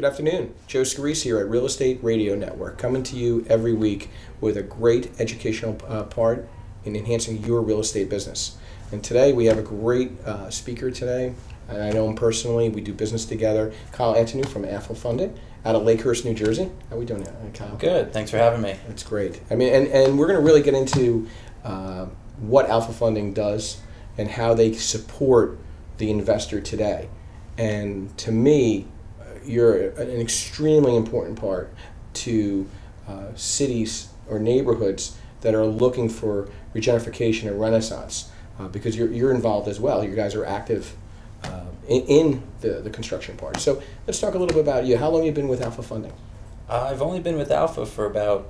Good afternoon. Joe Scarice here at Real Estate Radio Network, coming to you every week with a great educational part in enhancing your real estate business. And today we have a great speaker today, and I know him personally. We do business together. Altenau from Alpha Funding out of Lakehurst, New Jersey. How are we doing, Kyle? Good. Thanks for having me. That's great. I mean, and we're going to really get into what Alpha Funding does and how they support the investor today. And to me, you're an extremely important part to cities or neighborhoods that are looking for regentrification and renaissance, because you're involved as well. You guys are active in the construction part. So let's talk a little bit about you. How long have you been with Alpha Funding? I've only been with Alpha for about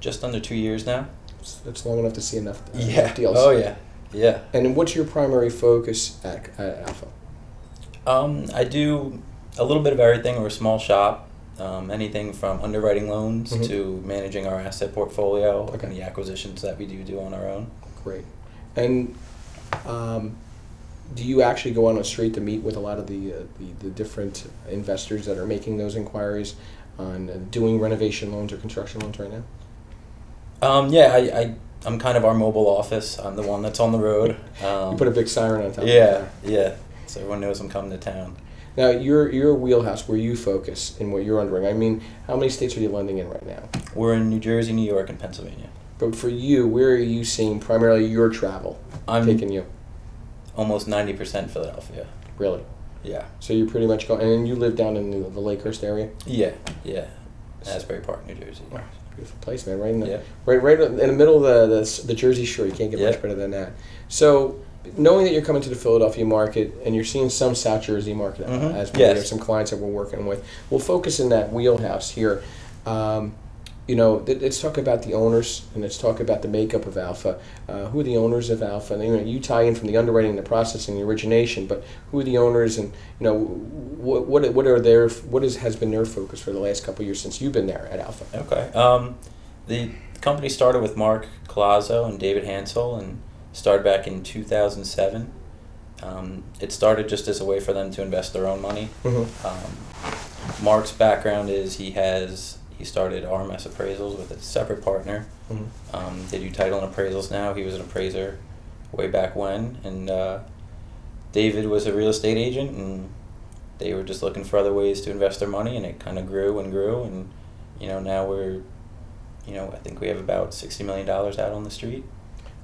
just under 2 years now. That's long enough to see enough deals. Oh, yeah. Yeah. And what's your primary focus at Alpha? I do a little bit of everything. We're a small shop. Anything from underwriting loans to managing our asset portfolio and the acquisitions that we do on our own. Great. And do you actually go on the street to meet with a lot of the different investors that are making those inquiries on doing renovation loans or construction loans right now? Yeah, I'm kind of our mobile office. I'm the one that's on the road. You put a big siren on top of it. Yeah. So everyone knows I'm coming to town. Now, your wheelhouse, where you focus and what you're underwriting, I mean, how many states are you lending in right now? We're in New Jersey, New York, and Pennsylvania. But for you, where are you seeing primarily your travel taking you? Almost 90% Philadelphia. Really? Yeah. So you're pretty much going, and you live down in the Lakehurst area? Yeah. Asbury Park, New Jersey. Wow, beautiful place, man. Right in the middle of the Jersey Shore. You can't get much better than that. So, knowing that you're coming to the Philadelphia market and you're seeing some South Jersey market as well, we have some clients that we're working with. We'll focus in that wheelhouse here. Let's talk about the owners and let's talk about the makeup of Alpha. Who are the owners of Alpha? And, you tie in from the underwriting, the processing, the origination, but who are the owners, and what has been their focus for the last couple of years since you've been there at Alpha? Okay. The company started with Mark Colazzo and David Hansel and started back in 2007. It started just as a way for them to invest their own money. Mark's background is he started RMS Appraisals with a separate partner. They do title and appraisals now. He was an appraiser way back when. And David was a real estate agent, and they were just looking for other ways to invest their money, and it kind of grew and grew. And, now we're, I think we have about $60 million out on the street.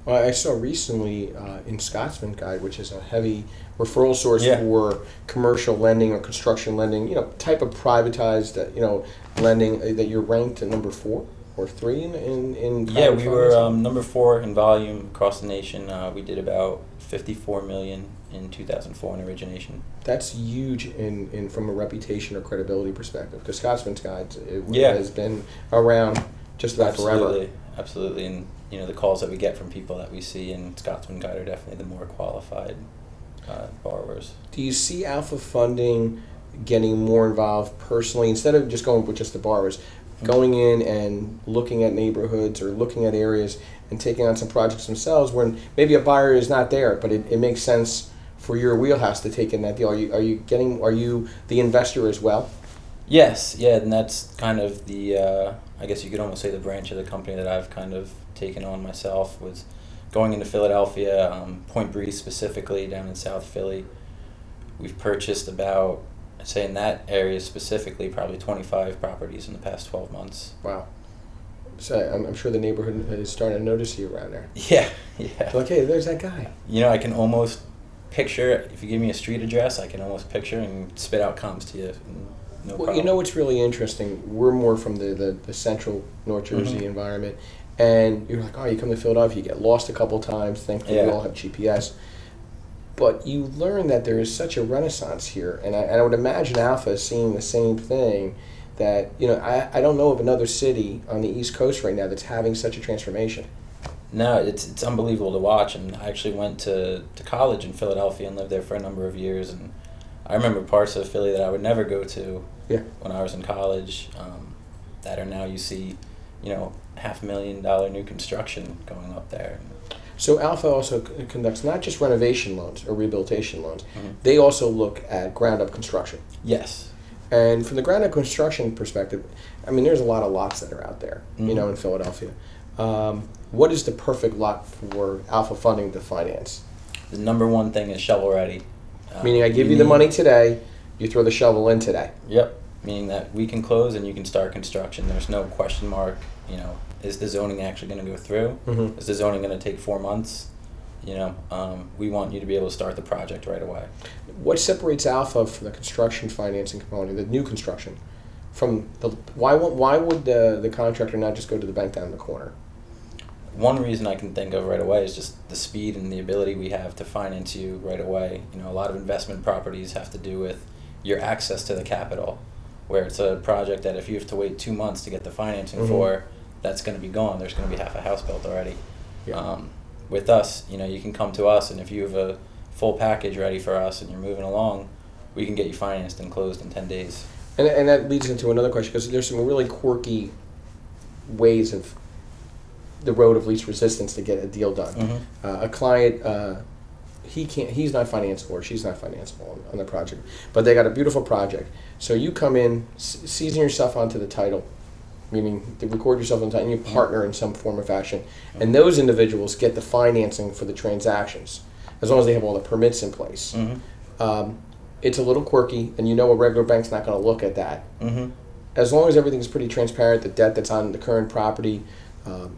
Well, I saw recently in Scotsman Guide, which is a heavy referral source for commercial lending or construction lending, type of privatized, lending, that you're ranked at number 4 or 3 in Yeah, we were number 4 in volume across the nation. We did about $54 million in 2004 in origination. That's huge in from a reputation or credibility perspective, because Scotsman's Guide has been around just about forever. Absolutely. And the calls that we get from people that we see in Scotsman Guide are definitely the more qualified borrowers. Do you see Alpha Funding getting more involved personally, instead of just going with just the borrowers, going in and looking at neighborhoods or looking at areas and taking on some projects themselves when maybe a buyer is not there, but it makes sense for your wheelhouse to take in that deal? Are you the investor as well? Yes, and that's kind of the, I guess you could almost say, the branch of the company that I've kind of taken on myself, was going into Philadelphia, Point Breeze specifically, down in South Philly. We've purchased about, I'd say in that area specifically, probably 25 properties in the past 12 months. Wow. So I'm sure the neighborhood is starting to notice you around there. Yeah. Like, hey, there's that guy. I can almost picture, if you give me a street address, I can almost picture and spit out comps to you. No problem. What's really interesting, we're more from the central North Jersey environment, and you're like, you come to Philadelphia, you get lost a couple times, thankfully we all have GPS, but you learn that there is such a renaissance here, and I would imagine Alpha is seeing the same thing, that, I don't know of another city on the East Coast right now that's having such a transformation. No, it's unbelievable to watch, and I actually went to college in Philadelphia and lived there for a number of years, and I remember parts of Philly that I would never go to when I was in college, that are now, you see, $500,000 new construction going up there. So Alpha also conducts not just renovation loans or rehabilitation loans. They also look at ground-up construction. Yes. And from the ground up construction perspective, I mean, there's a lot of lots that are out there, Mm-hmm. in Philadelphia. What is the perfect lot for Alpha Funding to finance? The number one thing is shovel ready. Meaning I give you the money today, you throw the shovel in today. Yep. Meaning that we can close and you can start construction. There's no question mark. Is the zoning actually going to go through? Mm-hmm. Is the zoning going to take 4 months? We want you to be able to start the project right away. What separates Alpha from the construction financing component, the new construction, from the why would the contractor not just go to the bank down the corner? One reason I can think of right away is just the speed and the ability we have to finance you right away. A lot of investment properties have to do with your access to the capital, where it's a project that if you have to wait 2 months to get the financing Mm-hmm. for, that's going to be gone. There's going to be half a house built already. Yeah. With us, you can come to us, and if you have a full package ready for us and you're moving along, we can get you financed and closed in 10 days. And that leads into another question, because there's some really quirky ways of the road of least resistance to get a deal done. Mm-hmm. A client, he's not financeable, or she's not financeable on the project, but they got a beautiful project. So you come in, season yourself onto the title, meaning to record yourself on the title, and you partner in some form or fashion, and those individuals get the financing for the transactions, as long as they have all the permits in place. Mm-hmm. It's a little quirky, and a regular bank's not going to look at that. Mm-hmm. As long as everything's pretty transparent, the debt that's on the current property,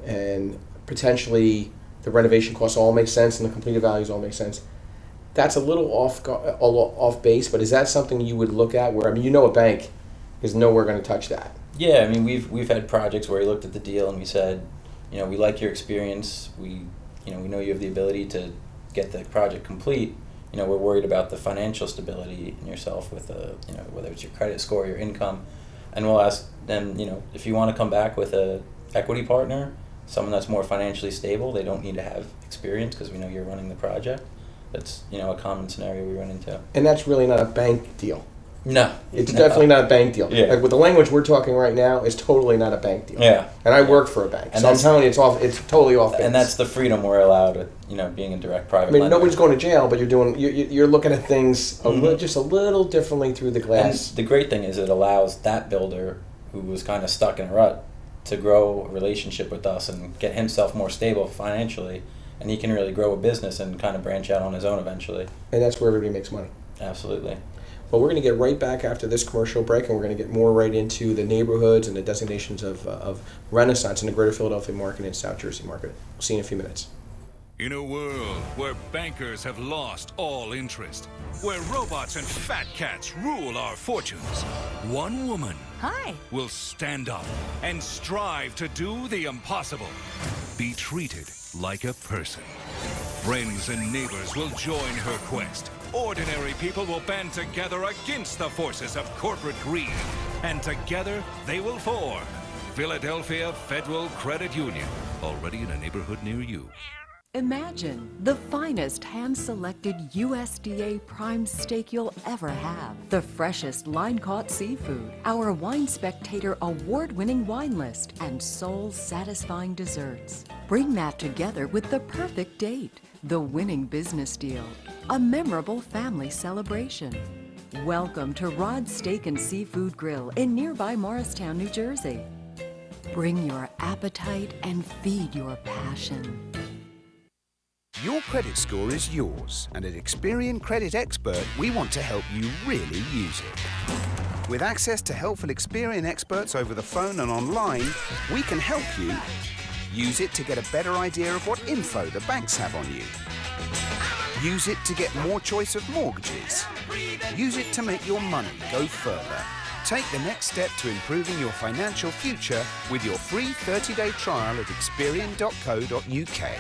and potentially the renovation costs all make sense and the completed values all make sense, that's a little off base. But is that something you would look at? Where a bank is nowhere going to touch that. Yeah, we've had projects where we looked at the deal and we said, we like your experience. We know you have the ability to get the project complete. We're worried about the financial stability in yourself with whether it's your credit score, your income, and we'll ask them, if you want to come back with a equity partner, someone that's more financially stable. They don't need to have experience because we know you're running the project. That's a common scenario we run into. And that's really not a bank deal. No, It's definitely not a bank deal. Yeah. Like with the language we're talking right now, is totally not a bank deal. Yeah. And I work for a bank, And so I'm telling you, it's totally off base. And that's the freedom we're allowed with, being a direct private I mean, lender. nobody's going to jail, but you're looking at things Mm-hmm. just a little differently through the glass. And the great thing is it allows that builder who was kind of stuck in a rut to grow a relationship with us and get himself more stable financially, and he can really grow a business and kind of branch out on his own eventually. And that's where everybody makes money. Absolutely. Well, we're going to get right back after this commercial break, and we're going to get more right into the neighborhoods and the designations of Renaissance in the greater Philadelphia market and South Jersey market. We'll see you in a few minutes. In a world where bankers have lost all interest, where robots and fat cats rule our fortunes, one woman Hi. will stand up and strive to do the impossible. Be treated like a person. Friends and neighbors will join her quest. Ordinary people will band together against the forces of corporate greed. And together they will form Philadelphia Federal Credit Union, already in a neighborhood near you. Imagine the finest hand-selected USDA prime steak you'll ever have. The freshest line-caught seafood, our Wine Spectator award-winning wine list, and soul-satisfying desserts. Bring that together with the perfect date, the winning business deal, a memorable family celebration. Welcome to Rod's Steak and Seafood Grill in nearby Morristown, New Jersey. Bring your appetite and feed your passion. Your credit score is yours, and at Experian Credit Expert, we want to help you really use it. With access to helpful Experian experts over the phone and online, we can help you use it to get a better idea of what info the banks have on you. Use it to get more choice of mortgages. Use it to make your money go further. Take the next step to improving your financial future with your free 30-day trial at Experian.co.uk.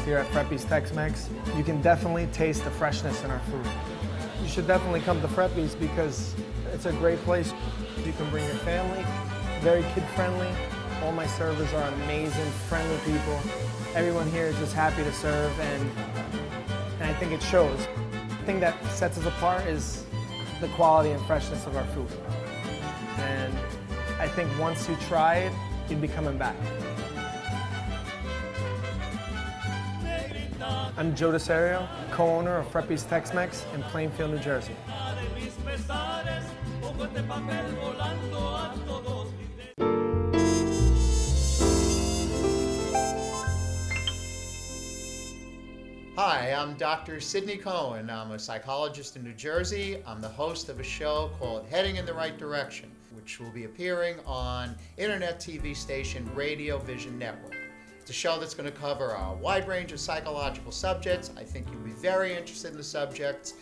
Here at Freppy's Tex-Mex, you can definitely taste the freshness in our food. You should definitely come to Freppy's because it's a great place. You can bring your family, very kid-friendly. All my servers are amazing, friendly people. Everyone here is just happy to serve, and I think it shows. thing that sets us apart is the quality and freshness of our food. And I think once you try it, you'd be coming back. I'm Joe DeSario, co-owner of Freppi's Tex-Mex in Plainfield, New Jersey. Hi, I'm Dr. Sidney Cohen. I'm a psychologist in New Jersey. I'm the host of a show called Heading in the Right Direction, which will be appearing on internet TV station Radio Vision Network. It's a show that's going to cover a wide range of psychological subjects. I think you'll be very interested in the subjects.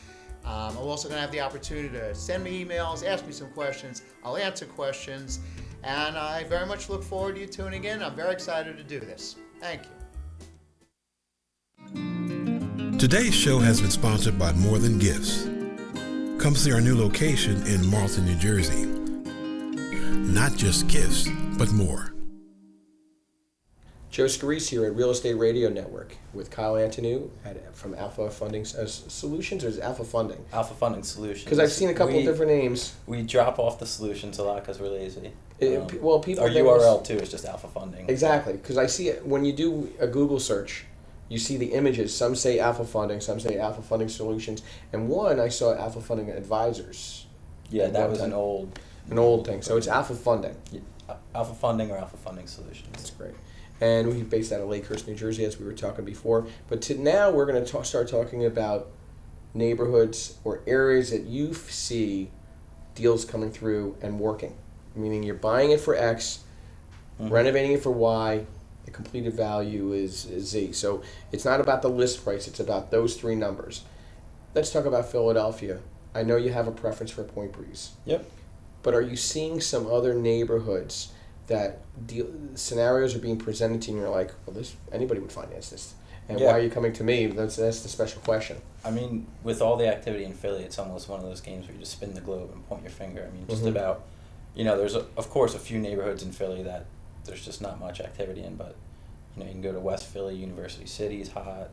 I'm also going to have the opportunity to send me emails, ask me some questions. I'll answer questions, and I very much look forward to you tuning in. I'm very excited to do this. Thank you. Today's show has been sponsored by More Than Gifts. Come see our new location in Marlton, New Jersey. Not just gifts, but more. Joe Scarice here at Real Estate Radio Network with Kyle Altenau from Alpha Funding Solutions, or is it Alpha Funding? Alpha Funding Solutions. Because I've seen a couple of different names. We drop off the solutions a lot because we're lazy. Well, people. Our URL too is just Alpha Funding. Exactly, because I see it when you do a Google search. You see the images. Some say Alpha Funding, some say Alpha Funding Solutions, and one I saw Alpha Funding Advisors. Yeah, that was an old thing. So it's Alpha Funding. Yeah, Alpha Funding or Alpha Funding Solutions. That's great. And we're based out of Lakehurst, New Jersey, as we were talking before. But now we're going to start talking about neighborhoods or areas that you see deals coming through and working. Meaning you're buying it for X, renovating it for Y. The completed value is Z. So it's not about the list price, it's about those three numbers. Let's talk about Philadelphia. I know you have a preference for Point Breeze. Yep. But are you seeing some other neighborhoods that scenarios are being presented to you and you're like, well, anybody would finance this? And why are you coming to me? That's the special question. I mean, with all the activity in Philly, it's almost one of those games where you just spin the globe and point your finger. I mean, just about, there's, of course, a few neighborhoods in Philly that there's just not much activity in, but you can go to West Philly, University City's hot,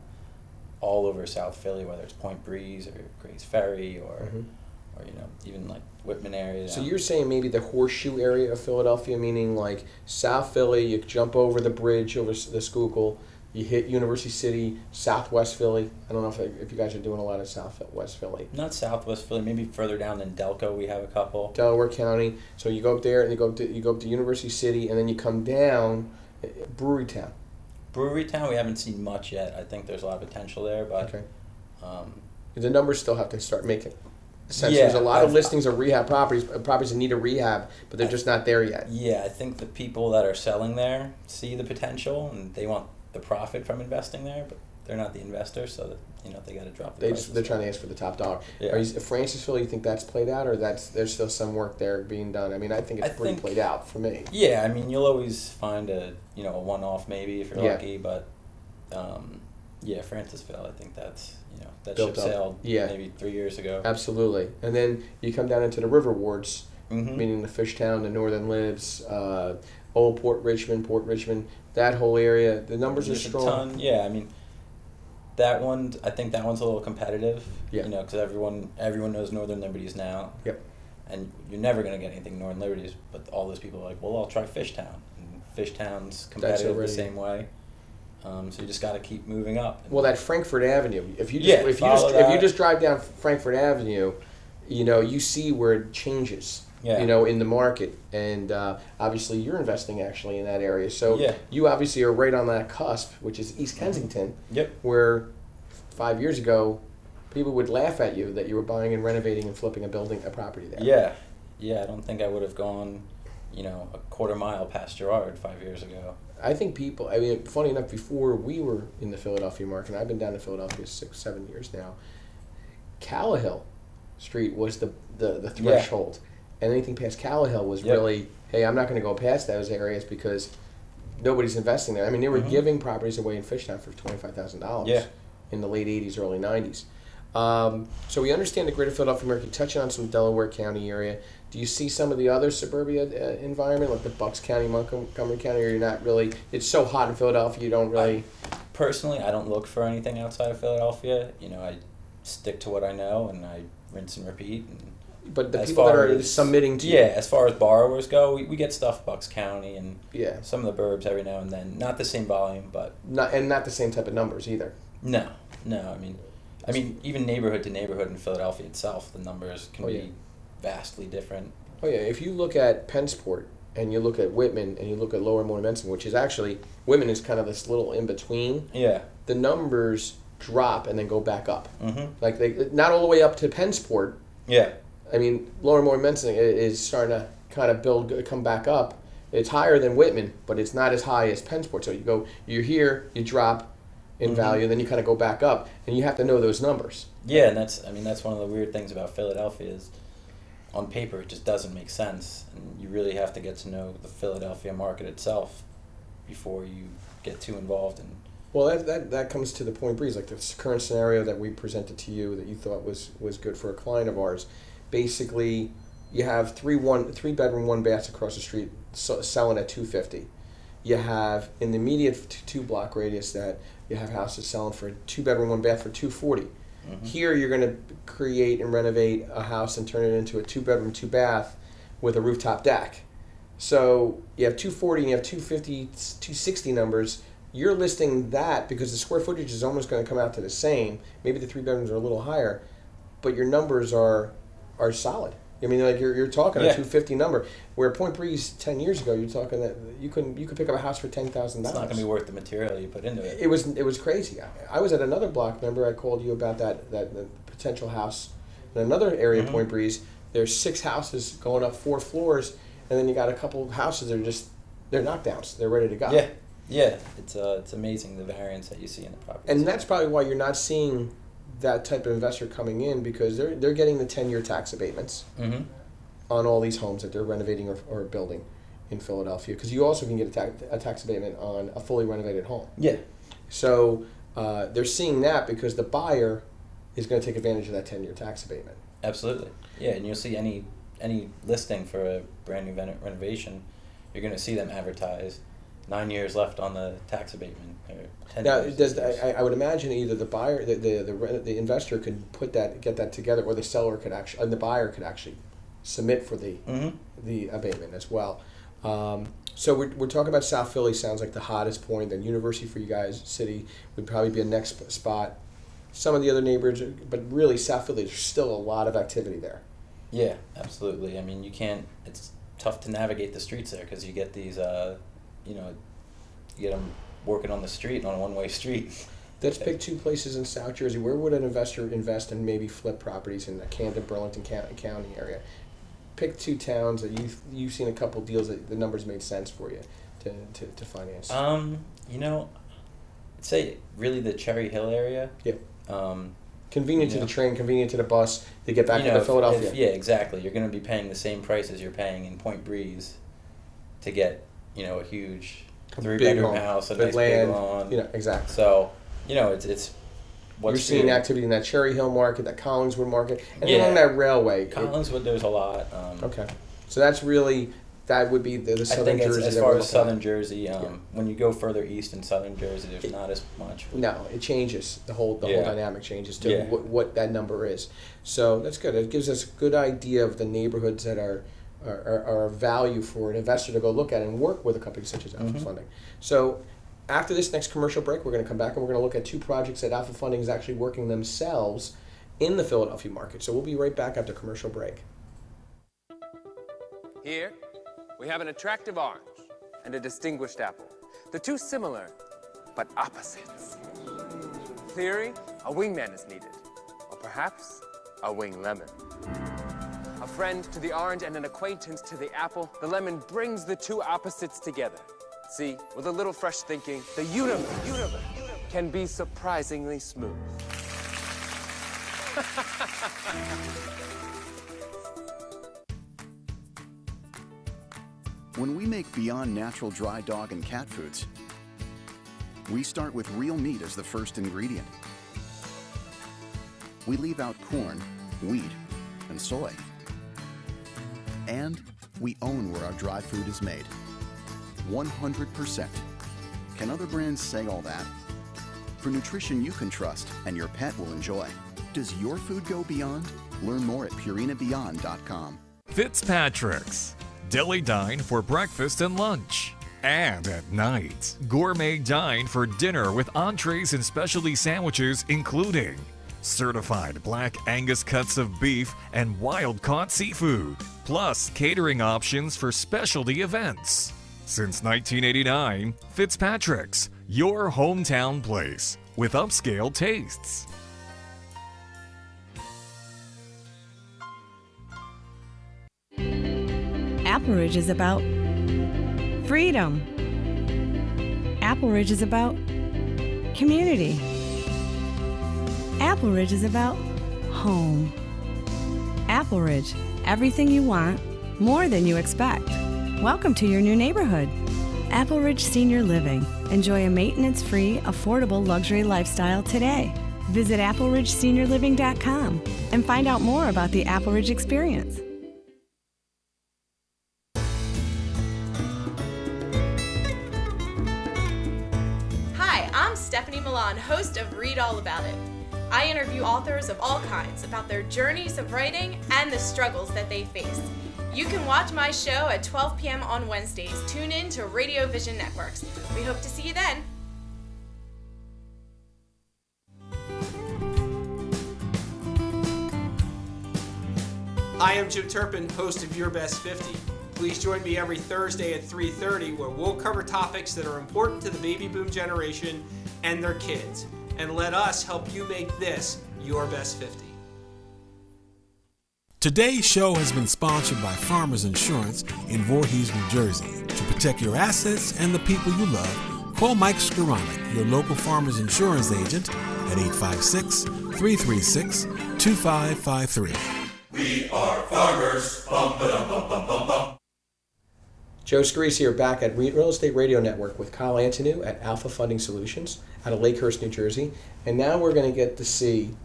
all over South Philly, whether it's Point Breeze or Grays Ferry or even like Whitman area. So you're saying maybe the horseshoe area of Philadelphia, meaning like South Philly, you jump over the bridge over the Schuylkill, you hit University City, Southwest Philly. I don't know if you guys are doing a lot of Southwest Philly. Not Southwest Philly, maybe further down in Delco we have a couple. Delaware County. So you go up there and you go up to University City, and then you come down Brewery Town. Brewery Town, we haven't seen much yet. I think there's a lot of potential there, but the numbers still have to start making sense. Yeah, There's a lot of listings of rehab properties that need a rehab, but they're just not there yet. Yeah, I think the people that are selling there see the potential and they want the profit from investing there, but they're not the investors, so that, they got to drop the prices. They're trying to ask for the top dollar. Yeah. Francisville, you think that's played out, or there's still some work there being done? I mean, I think it's pretty played out for me. Yeah, I mean, you'll always find a one-off maybe if you're lucky, but Francisville, I think that's that ship sailed maybe 3 years ago. Absolutely, and then you come down into the river wards, meaning the Fishtown, the Northern Libs, Old Port Richmond, that whole area. The numbers are strong. A ton. Yeah, I mean, I think that one's a little competitive. Yeah. Because everyone knows Northern Liberties now. Yep. And you're never going to get anything Northern Liberties, but all those people are like, well, I'll try Fishtown. And Fishtown's competitive the same way. So you just got to keep moving up. Well, that Frankfurt Avenue. If you just drive down Frankfurt Avenue, you see where it changes. Yeah. In the market, and obviously you're investing actually in that area. So you obviously are right on that cusp, which is East Kensington. Yep. Where 5 years ago, people would laugh at you that you were buying and renovating and flipping a property there. Yeah. Yeah, I don't think I would have gone, a quarter mile past Girard 5 years ago. I think funny enough, before we were in the Philadelphia market, and I've been down to Philadelphia 6-7 years now, Callahill Street was the threshold. Yeah. And anything past Callahill was really, hey, I'm not going to go past those areas because nobody's investing there. I mean, they were giving properties away in Fishtown for $25,000 in the late 80s, early 90s. So we understand the greater Philadelphia market, touching on some Delaware County area. Do you see some of the other suburbia environment, like the Bucks County, Montgomery County, or you're not really, it's so hot in Philadelphia, you don't really... Personally, I don't look for anything outside of Philadelphia. stick to what I know, and I rinse and repeat. And But the as people that far are as- submitting to Yeah, as far as borrowers go, we get stuff Bucks County and Yeah. some of the burbs every now and then. Not the same volume, but not the same type of numbers either. no. I mean, even neighborhood to neighborhood in Philadelphia itself, the numbers can Oh, yeah. be vastly different. Oh yeah, if you look at Pensport and you look at Whitman and you look at Lower Moormenson, which is actually Whitman is kind of this little in between. Yeah. The numbers drop and then go back up. Mm-hmm. Like they not all the way up to Pensport. Yeah. I mean, Lower Moormenson is starting to kind of come back up. It's higher than Whitman, but it's not as high as Pensport. So you're here, you drop in value, then you kind of go back up, and you have to know those numbers. Yeah, and that's one of the weird things about Philadelphia is, on paper, it just doesn't make sense, and you really have to get to know the Philadelphia market itself before you get too involved in. Well, that comes to the Point Breeze, like this current scenario that we presented to you that you thought was good for a client of ours. Basically, you have three bedroom, 1 bath across the street selling at $250. You have in the immediate 2 block radius that you have houses selling for 2 bedroom, 1 bath for $240. Mm-hmm. Here you're going to create and renovate a house and turn it into a 2 bedroom, 2 bath with a rooftop deck. So you have 240 and you have 250, 260 numbers. You're listing that because the square footage is almost going to come out to the same. Maybe the 3 bedrooms are a little higher, but your numbers are solid. I mean, like you're talking a 250 number. Where Point Breeze 10 years ago, you're talking that you could pick up a house for $10,000. It's not going to be worth the material you put into it. It was crazy. I was at another block. Remember, I called you about that the potential house in another area of Point Breeze. There's 6 houses going up 4 floors, and then you got a couple houses that are they're knockdowns. They're ready to go. Yeah. It's amazing the variance that you see in the property. And that's probably why you're not seeing that type of investor coming in, because they're getting the 10-year tax abatements on all these homes that they're renovating or building in Philadelphia, because you also can get a tax abatement on a fully renovated home. Yeah. So they're seeing that because the buyer is going to take advantage of that 10-year tax abatement. Absolutely. Yeah, and you'll see any listing for a brand new renovation, you're going to see them advertise 9 years left on the tax abatement. Or 10 Now, years. I would imagine either the buyer, the investor could get that together, or the seller could actually, and the buyer could actually submit for the abatement as well. So we're talking about South Philly. Sounds like the hottest point. Then University for you guys, city would probably be a next spot. Some of the other neighborhoods, but really South Philly, there's still a lot of activity there. Yeah, absolutely. I mean, it's tough to navigate the streets there because you get these, you get them working on the street, on a one-way street. Let's pick 2 places in South Jersey. Where would an investor invest and maybe flip properties in the Camden, Burlington County area? Pick 2 towns that you've seen a couple deals that the numbers made sense for you to finance. I'd say really the Cherry Hill area. Yeah. Convenient to the train, convenient to the bus to get back to Philadelphia. Yeah, exactly. You're going to be paying the same price as you're paying in Point Breeze to get, a huge 3-bedroom house, a nice big lawn. Exactly. So, it's what's you're seeing activity in that Cherry Hill market, that Collingswood market, and along that railway. Collingswood, there's a lot. Okay. So that would be the southern Jersey. As far as southern Jersey, when you go further east in southern Jersey, there's not as much. No, it changes. The whole dynamic changes to what that number is. So that's good. It gives us a good idea of the neighborhoods that are of value for an investor to go look at and work with a company such as Alpha Funding. So after this next commercial break, we're going to come back and we're going to look at 2 projects that Alpha Funding is actually working themselves in the Philadelphia market. So we'll be right back after commercial break. Here, we have an attractive orange and a distinguished apple. The 2 similar, but opposites. Theory, a wingman is needed, or perhaps a wing lemon. A friend to the orange and an acquaintance to the apple, the lemon brings the 2 opposites together. See, with a little fresh thinking, the universe can be surprisingly smooth. When we make Beyond Natural dry dog and cat foods, we start with real meat as the first ingredient. We leave out corn, wheat, and soy. And we own where our dry food is made. 100%. Can other brands say all that? For nutrition you can trust and your pet will enjoy. Does your food go beyond? Learn more at purinabeyond.com. Fitzpatrick's. Deli dine for breakfast and lunch. And at night, gourmet dine for dinner with entrees and specialty sandwiches including certified black Angus cuts of beef and wild-caught seafood, plus catering options for specialty events. Since 1989, Fitzpatrick's, your hometown place with upscale tastes. Apple Ridge is about freedom. Apple Ridge is about community. Apple Ridge is about home. Apple Ridge, everything you want, more than you expect. Welcome to your new neighborhood. Apple Ridge Senior Living. Enjoy a maintenance-free, affordable luxury lifestyle today. Visit appleridgeseniorliving.com and find out more about the Apple Ridge experience. Hi, I'm Stefani Milan, host of Read All About It. I interview authors of all kinds about their journeys of writing and the struggles that they face. You can watch my show at 12 p.m. on Wednesdays. Tune in to Radio Vision Networks. We hope to see you then. Hi, I'm Jim Turpin, host of Your Best 50. Please join me every Thursday at 3:30 where we'll cover topics that are important to the baby boom generation and their kids. And let us help you make this your best 50. Today's show has been sponsored by Farmers Insurance in Voorhees, New Jersey. To protect your assets and the people you love, call Mike Skoranek, your local Farmers Insurance agent, at 856-336-2553. We are farmers. Bum, ba-dum, bum, bum, bum, bum. Joe Scarice here, back at Real Estate Radio Network with Kyle Altenau at Alpha Funding Solutions out of Lakehurst, New Jersey. And now we're going to get to see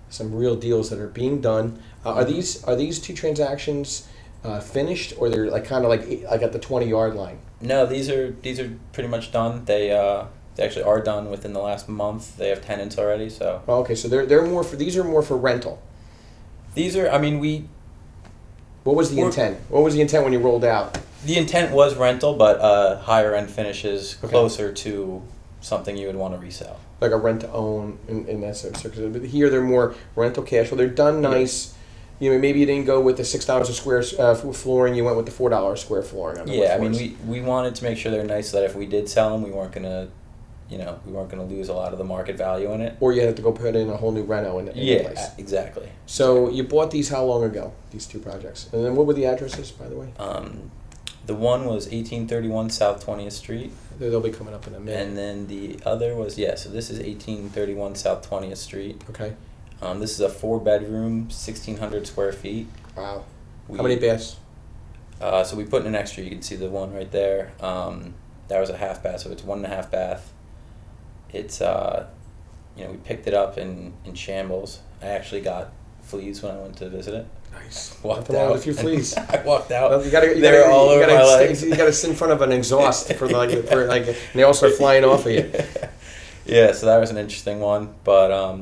some real deals that are being done. Are these two transactions finished, or they're like kind of like at the 20-yard line? No, these are pretty much done. They actually are done within the last month. They have tenants already, so. Oh, okay, so they're more for, these are more for rental. These are, I mean, What was the intent? What was the intent when you rolled out? The intent was rental, but higher end finishes, closer to something you would want to resell. Like a rent to own in that sort of circumstance. But here they're more rental cash flow. They're done nice. You know, maybe you didn't go with the $6 a square flooring. You went with the $4 a square flooring. Yeah, I mean, we wanted to make sure they're nice so that if we did sell them, we weren't gonna lose a lot of the market value in it. Or you had to go put in a whole new reno in the place. Yeah, exactly. So you bought these how long ago? These two projects, and then what were the addresses, by the way? The one was 1831 South 20th Street. They'll be coming up in a minute. And then the other was, so this is 1831 South 20th Street. Okay. This is a 4-bedroom, 1,600 square feet. Wow. How many baths? So we put in an extra. You can see the one right there. That was a half bath, so it's 1.5 bath. It's, we picked it up in shambles. I actually got fleas when I went to visit it. Nice. Walked out with a few fleas. I walked out. Well, you They're all over my legs. You got to sit in front of an exhaust for and they all start flying off of you. Yeah, so that was an interesting one, but I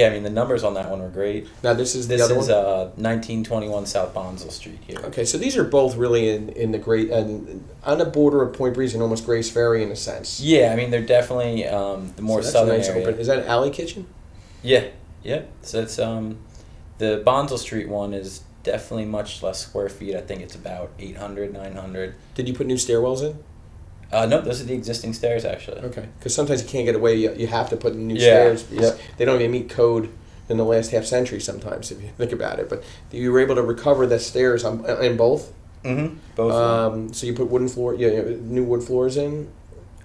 mean the numbers on that one were great. Now this is the other one. 1921 South Bonsall Street here. Okay, so these are both really in the great on the border of Point Breeze and almost Grace Ferry in a sense. Yeah, I mean they're definitely the more southern area. Is that an alley kitchen? Yeah. So it's the Bonsall Street one is definitely much less square feet. I think it's about 800, 900. Did you put new stairwells in? No, those are the existing stairs actually. Okay, because sometimes you can't get away. You have to put in new stairs because they don't even meet code in the last half century sometimes, if you think about it. But you were able to recover the stairs in both? Mm-hmm. Both. So you put wooden floor, new wood floors in?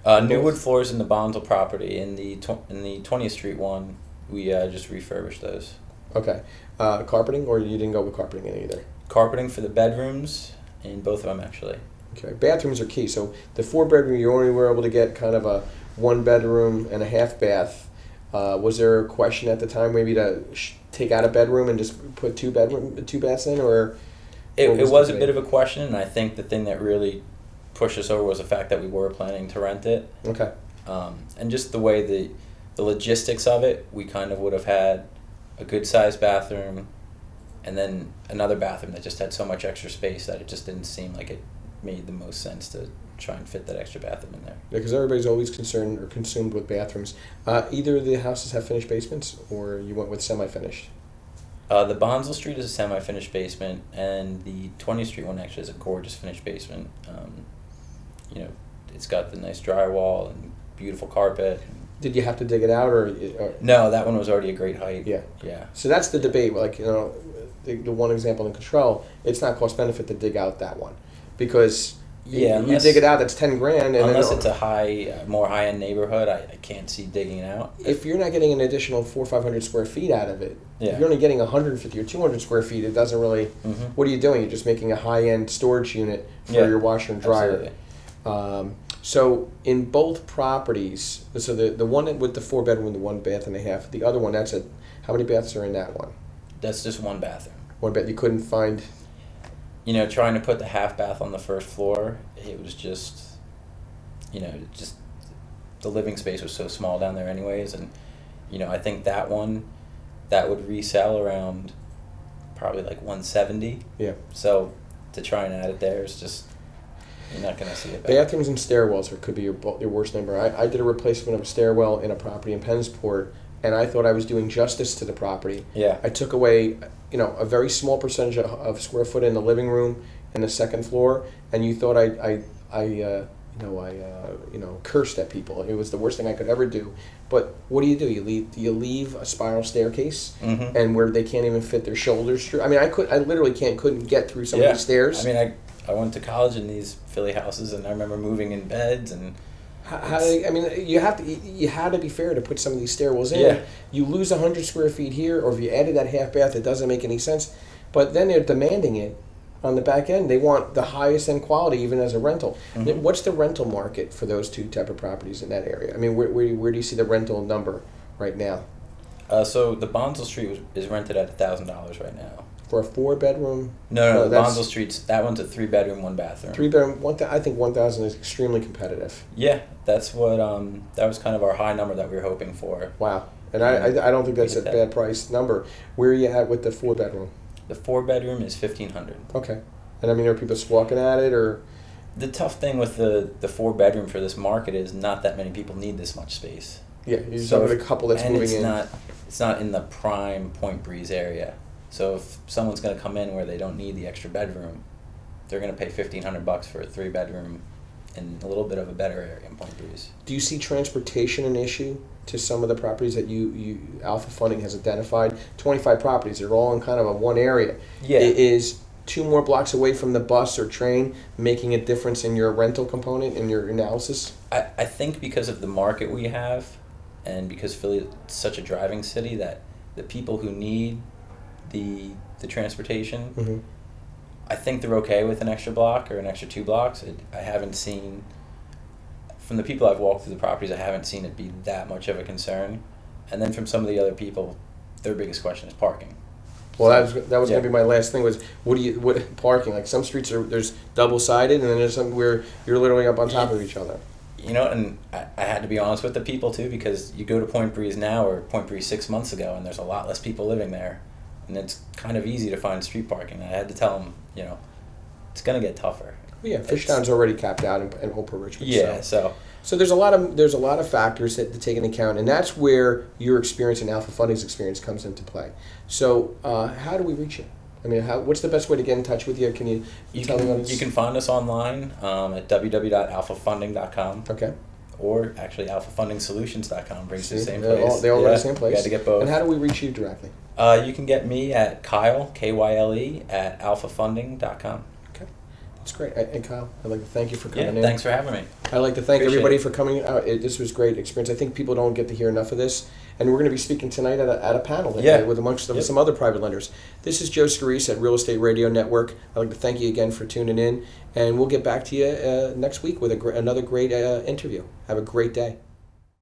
New wood floors in the Bonsall property. In the 20th Street one, we just refurbished those. Okay. Carpeting, or you didn't go with carpeting in either? Carpeting for the bedrooms in both of them, actually. Okay. Bathrooms are key. So the 4-bedroom, you only were able to get kind of a 1-bedroom and a half bath. Was there a question at the time maybe to take out a bedroom and just put 2 baths in, or? It was a bit of a question, and I think the thing that really pushed us over was the fact that we were planning to rent it. Okay. And just the way the logistics of it, we kind of would have had a good-sized bathroom, and then another bathroom that just had so much extra space that it just didn't seem like it made the most sense to try and fit that extra bathroom in there. Yeah, because everybody's always concerned or consumed with bathrooms. Either of the houses have finished basements, or you went with semi-finished? The Bonsall Street is a semi-finished basement, and the 20th Street one actually is a gorgeous finished basement. It's got the nice drywall and beautiful carpet. Did you have to dig it out, or? No, that one was already a great height. Yeah. Yeah. So that's the debate. Like, the one example in Control, it's not cost benefit to dig out that one, because you dig it out, that's $10,000. And unless it's a more high-end neighborhood, I can't see digging it out. If you're not getting an additional 400 or 500 square feet out of it, yeah. If you're only getting 150 or 200 square feet, it doesn't really. What are you doing? You're just making a high-end storage unit for your washer and dryer. So in both properties, so the one with the 4-bedroom and the 1 bath and a half, the other one, how many baths are in that one? That's just 1 bathroom. 1 bath. You couldn't find. Trying to put the half bath on the first floor, it was just, the living space was so small down there anyways, and, I think that one, that would resell around probably like 170. Yeah. So to try and add it there is just, you're not going to see it back. Bathrooms and stairwells could be your worst number. I did a replacement of a stairwell in a property in Pensport, and I thought I was doing justice to the property. Yeah. I took away, a very small percentage of square foot in the living room and the second floor, and you thought I cursed at people. It was the worst thing I could ever do. But what do? You leave a spiral staircase, and where they can't even fit their shoulders through. I mean, I literally couldn't get through some of these stairs. I mean, I went to college in these Philly houses, and I remember moving in beds and. You had to be fair to put some of these stairwells in. Yeah. You lose 100 square feet here, or if you added that half bath, it doesn't make any sense. But then they're demanding it on the back end. They want the highest end quality, even as a rental. What's the rental market for those two type of properties in that area? I mean, where do you see the rental number right now? So the Bonsall Street is rented at $1,000 right now. For a 4-bedroom? No, the Bonsall Street's, that one's a 3-bedroom, 1 bathroom. 3-bedroom, I think 1,000 is extremely competitive. Yeah, that's what, that was kind of our high number that we were hoping for. Wow. And I don't think that's a bad price number. Where are you at with the 4-bedroom? The 4-bedroom is $1,500. Okay. And I mean, are people squawking at it, or? The tough thing with the 4-bedroom for this market is not that many people need this much space. Yeah, you're talking about a couple that's moving in. It's not in the prime Point Breeze area. So if someone's going to come in where they don't need the extra bedroom, they're going to pay $1,500 for a 3-bedroom in a little bit of a better area in Point Breeze. Do you see transportation an issue to some of the properties that you Alpha Funding has identified? 25 properties, they're all in kind of one area. Yeah. Is 2 more blocks away from the bus or train making a difference in your rental component, in your analysis? I think because of the market we have, and because Philly is such a driving city, that the people who need the transportation, I think they're okay with an extra block or an extra 2 blocks. I haven't seen, from the people I've walked through the properties, I haven't seen it be that much of a concern. And then from some of the other people, their biggest question is parking. Well, that was going to be my last thing, was what parking? Like, some streets there's double-sided, and then there's some where you're literally up on top of each other. And I had to be honest with the people too, because you go to Point Breeze now or Point Breeze 6 months ago, and there's a lot less people living there. And it's kind of easy to find street parking. I had to tell them, it's going to get tougher. Well, yeah, Fishtown's already capped out in Oprah Richmond. Yeah, so there's a lot of factors to take into account, and that's where your experience and Alpha Funding's experience comes into play. So how do we reach you? I mean, what's the best way to get in touch with you? Can you tell me what you can find us online at www.alphafunding.com. Okay. Or actually, alphafundingsolutions.com brings you to the same place. They all run the same place. You got to get both. And how do we reach you directly? You can get me at Kyle, Kyle, at alphafunding.com. Okay. That's great. And Kyle, I'd like to thank you for coming in. Yeah, thanks for having me. I'd like to thank everybody for coming out. This was a great experience. I think people don't get to hear enough of this. And we're going to be speaking tonight at a panel with amongst some other private lenders. This is Joe Scarice at Real Estate Radio Network. I'd like to thank you again for tuning in. And we'll get back to you next week with another great interview. Have a great day.